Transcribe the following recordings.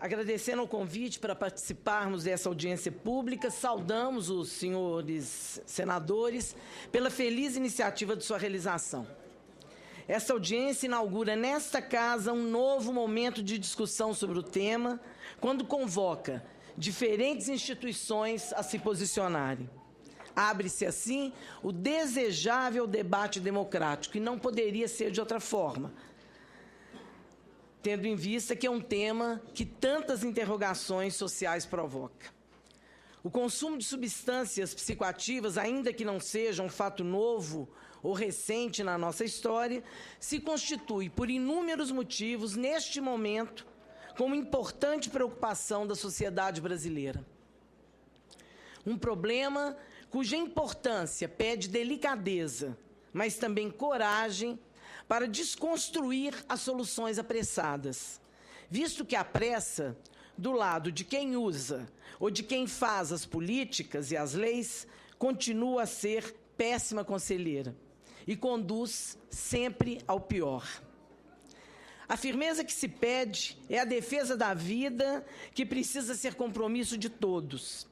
Agradecendo o convite para participarmos dessa audiência pública, saudamos os senhores senadores pela feliz iniciativa de sua realização. Esta audiência inaugura nesta casa um novo momento de discussão sobre o tema, quando convoca diferentes instituições a se posicionarem. Abre-se, assim, o desejável debate democrático, e não poderia ser de outra forma, tendo em vista que é um tema que tantas interrogações sociais provoca. O consumo de substâncias psicoativas, ainda que não seja um fato novo ou recente na nossa história, se constitui, por inúmeros motivos, neste momento, como importante preocupação da sociedade brasileira. Um problema cuja importância pede delicadeza, mas também coragem para desconstruir as soluções apressadas, visto que a pressa, do lado de quem usa ou de quem faz as políticas e as leis, continua a ser péssima conselheira e conduz sempre ao pior. A firmeza que se pede é a defesa da vida, que precisa ser compromisso de todos.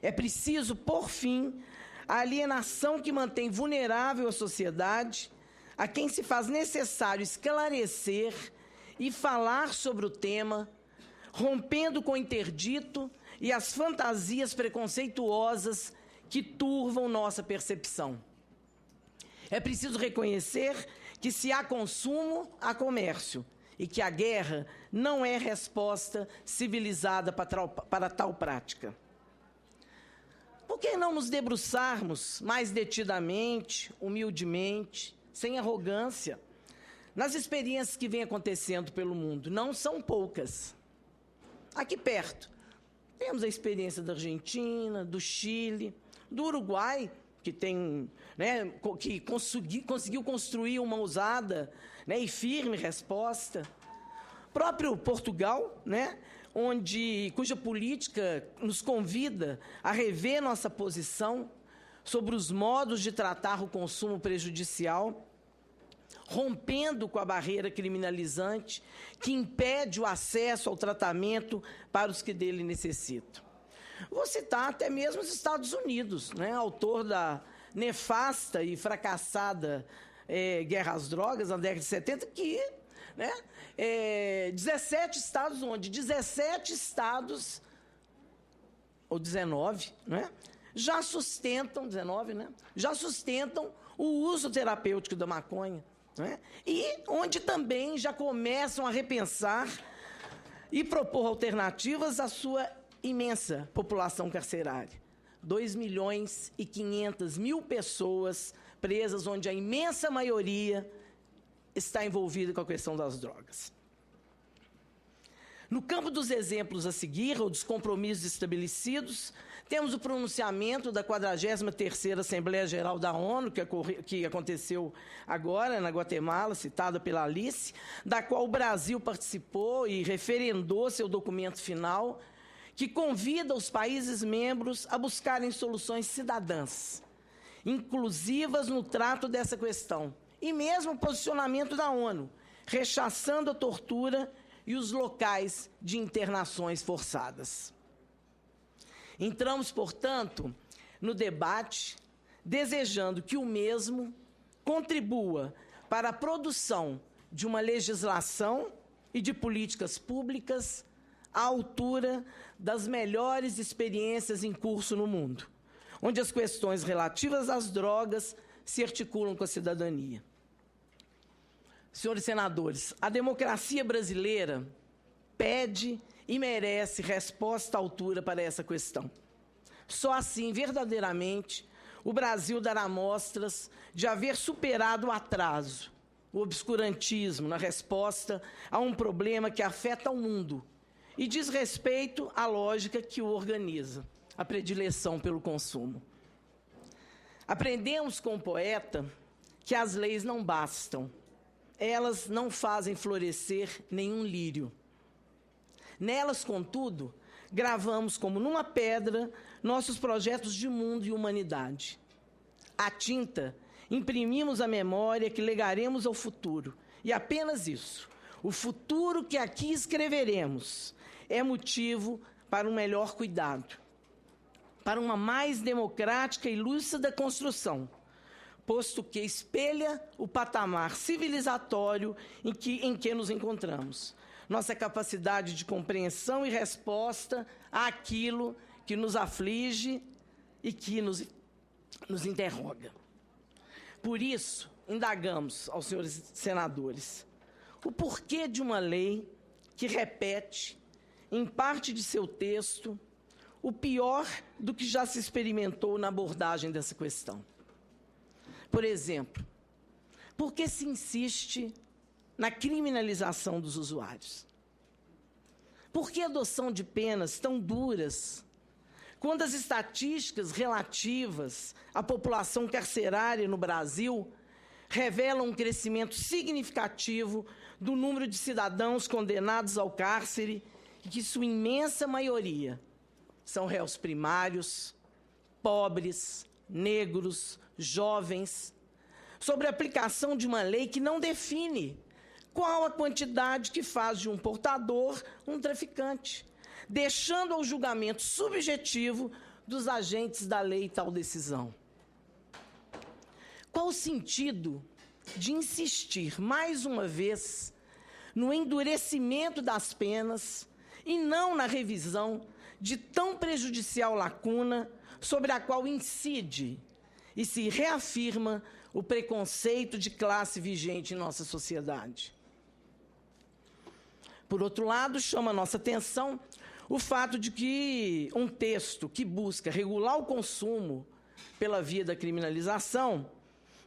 É preciso, por fim, a alienação que mantém vulnerável a sociedade, a quem se faz necessário esclarecer e falar sobre o tema, rompendo com o interdito e as fantasias preconceituosas que turvam nossa percepção. É preciso reconhecer que, se há consumo, há comércio, e que a guerra não é resposta civilizada para tal prática. Por que não nos debruçarmos mais detidamente, humildemente, sem arrogância, nas experiências que vêm acontecendo pelo mundo? Não são poucas. Aqui perto, temos a experiência da Argentina, do Chile, do Uruguai, que tem, que conseguiu construir uma ousada, e firme resposta. Próprio Portugal, cuja política nos convida a rever nossa posição sobre os modos de tratar o consumo prejudicial, rompendo com a barreira criminalizante que impede o acesso ao tratamento para os que dele necessitam. Vou citar até mesmo os Estados Unidos, autor da nefasta e fracassada guerra às drogas, na década de 70, que 17 estados, onde 17 estados, ou 19, já sustentam, 19, já sustentam o uso terapêutico da maconha, e onde também já começam a repensar e propor alternativas à sua imensa população carcerária. 2.500.000 pessoas presas, onde a imensa maioria está envolvida com a questão das drogas. No campo dos exemplos a seguir, ou dos compromissos estabelecidos, temos o pronunciamento da 43ª Assembleia Geral da ONU, que aconteceu agora na Guatemala, citada pela Alice, da qual o Brasil participou e referendou seu documento final, que convida os países membros a buscarem soluções cidadãs, inclusivas no trato dessa questão, e mesmo o posicionamento da ONU, rechaçando a tortura e os locais de internações forçadas. Entramos, portanto, no debate, desejando que o mesmo contribua para a produção de uma legislação e de políticas públicas à altura das melhores experiências em curso no mundo, onde as questões relativas às drogas se articulam com a cidadania. Senhores senadores, a democracia brasileira pede e merece resposta à altura para essa questão. Só assim, verdadeiramente, o Brasil dará mostras de haver superado o atraso, o obscurantismo na resposta a um problema que afeta o mundo e diz respeito à lógica que o organiza, a predileção pelo consumo. Aprendemos com o poeta que as leis não bastam, elas não fazem florescer nenhum lírio. Nelas, contudo, gravamos como numa pedra nossos projetos de mundo e humanidade. À tinta, imprimimos a memória que legaremos ao futuro, e apenas isso, o futuro que aqui escreveremos, é motivo para um melhor cuidado, para uma mais democrática e lúcida construção, posto que espelha o patamar civilizatório em que nos encontramos. Nossa capacidade de compreensão e resposta àquilo que nos aflige e que nos interroga. Por isso, indagamos aos senhores senadores o porquê de uma lei que repete, em parte de seu texto, o pior do que já se experimentou na abordagem dessa questão. Por exemplo, por que se insiste na criminalização dos usuários? Por que a adoção de penas tão duras, quando as estatísticas relativas à população carcerária no Brasil revelam um crescimento significativo do número de cidadãos condenados ao cárcere e que sua imensa maioria são réus primários, pobres, negros, jovens, sobre a aplicação de uma lei que não define qual a quantidade que faz de um portador um traficante, deixando ao julgamento subjetivo dos agentes da lei tal decisão. Qual o sentido de insistir, mais uma vez, no endurecimento das penas e não na revisão de tão prejudicial lacuna sobre a qual incide e se reafirma o preconceito de classe vigente em nossa sociedade? Por outro lado, chama a nossa atenção o fato de que um texto que busca regular o consumo pela via da criminalização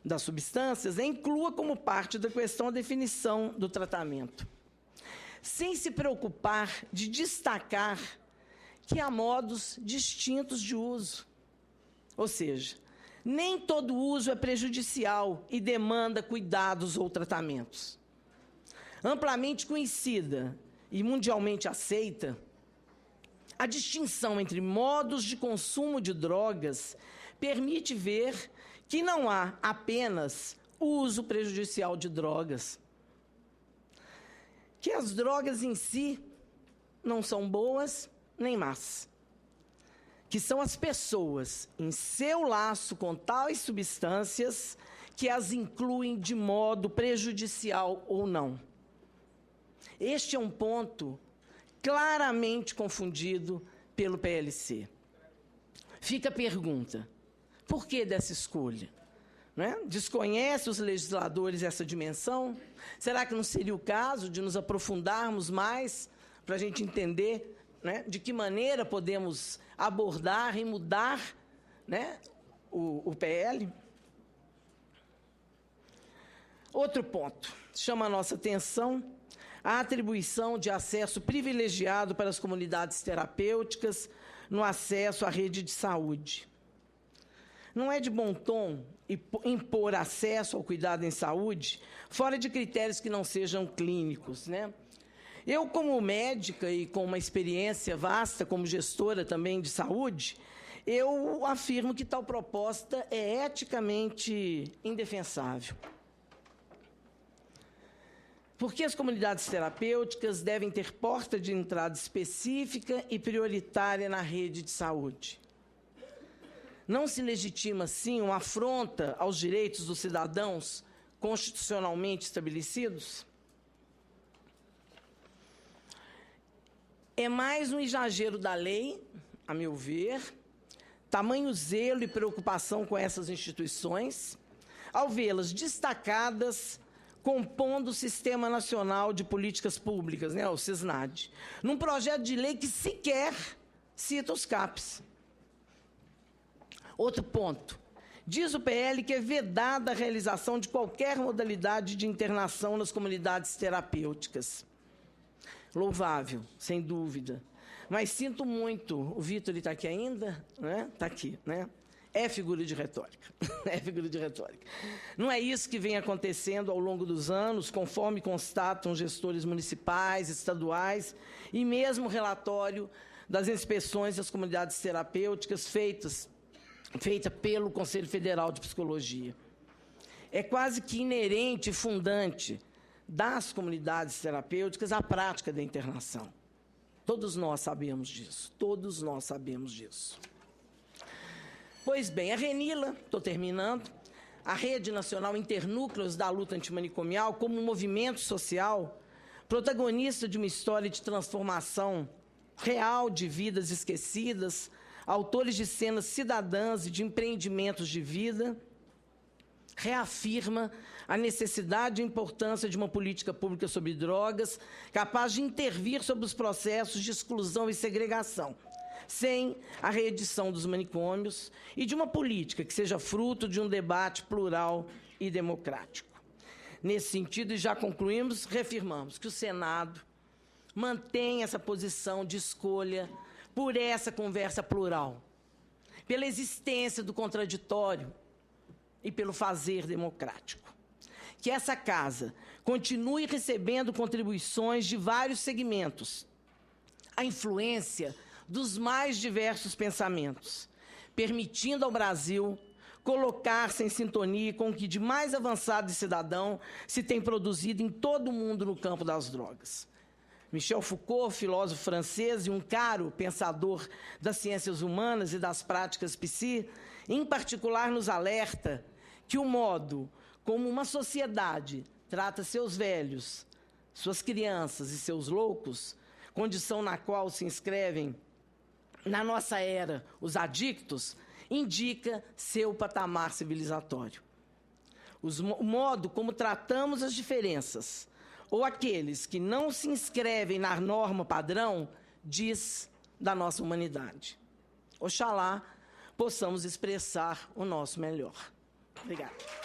das substâncias inclua como parte da questão a definição do tratamento, sem se preocupar de destacar que há modos distintos de uso. Ou seja, nem todo uso é prejudicial e demanda cuidados ou tratamentos. Amplamente conhecida e mundialmente aceita, a distinção entre modos de consumo de drogas permite ver que não há apenas uso prejudicial de drogas, que as drogas em si não são boas nem más, que são as pessoas em seu laço com tais substâncias que as incluem de modo prejudicial ou não. Este é um ponto claramente confundido pelo PLC. Fica a pergunta: por que dessa escolha? Não é? Desconhece os legisladores essa dimensão? Será que não seria o caso de nos aprofundarmos mais para a gente entender, né, de que maneira podemos abordar e mudar, né, o PL? Outro ponto chama a nossa atenção: a atribuição de acesso privilegiado para as comunidades terapêuticas no acesso à rede de saúde. Não é de bom tom impor acesso ao cuidado em saúde fora de critérios que não sejam clínicos, né? Eu, como médica e com uma experiência vasta como gestora também de saúde, eu afirmo que tal proposta é eticamente indefensável. Porque as comunidades terapêuticas devem ter porta de entrada específica e prioritária na rede de saúde. Não se legitima, assim, uma afronta aos direitos dos cidadãos constitucionalmente estabelecidos? É mais um exagero da lei, a meu ver, tamanho zelo e preocupação com essas instituições, ao vê-las destacadas compondo o Sistema Nacional de Políticas Públicas, né, o SISNAD, num projeto de lei que sequer cita os CAPs. Outro ponto: diz o PL que é vedada a realização de qualquer modalidade de internação nas comunidades terapêuticas. Louvável, sem dúvida. Mas sinto muito, o Vitor está aqui ainda? Está aqui, né? É figura de retórica. É figura de retórica. Não é isso que vem acontecendo ao longo dos anos, conforme constatam gestores municipais, estaduais e mesmo o relatório das inspeções das comunidades terapêuticas feita pelo Conselho Federal de Psicologia. É quase que inerente e fundante das comunidades terapêuticas a prática da internação. Todos nós sabemos disso. Todos nós sabemos disso. Pois bem, a RENILA, estou terminando, a Rede Nacional Internúcleos da Luta Antimanicomial, como um movimento social, protagonista de uma história de transformação real de vidas esquecidas, autores de cenas cidadãs e de empreendimentos de vida, reafirma a necessidade e a importância de uma política pública sobre drogas, capaz de intervir sobre os processos de exclusão e segregação, sem a reedição dos manicômios, e de uma política que seja fruto de um debate plural e democrático. Nesse sentido, e já concluímos, reafirmamos que o Senado mantém essa posição de escolha por essa conversa plural, pela existência do contraditório e pelo fazer democrático. Que essa Casa continue recebendo contribuições de vários segmentos, a influência dos mais diversos pensamentos, permitindo ao Brasil colocar-se em sintonia com o que de mais avançado e cidadão se tem produzido em todo o mundo no campo das drogas. Michel Foucault, filósofo francês e um caro pensador das ciências humanas e das práticas psi, em particular nos alerta que o modo como uma sociedade trata seus velhos, suas crianças e seus loucos, condição na qual se inscrevem, na nossa era, os adictos, indica seu patamar civilizatório. O modo como tratamos as diferenças, ou aqueles que não se inscrevem na norma padrão, diz da nossa humanidade. Oxalá possamos expressar o nosso melhor. Obrigada.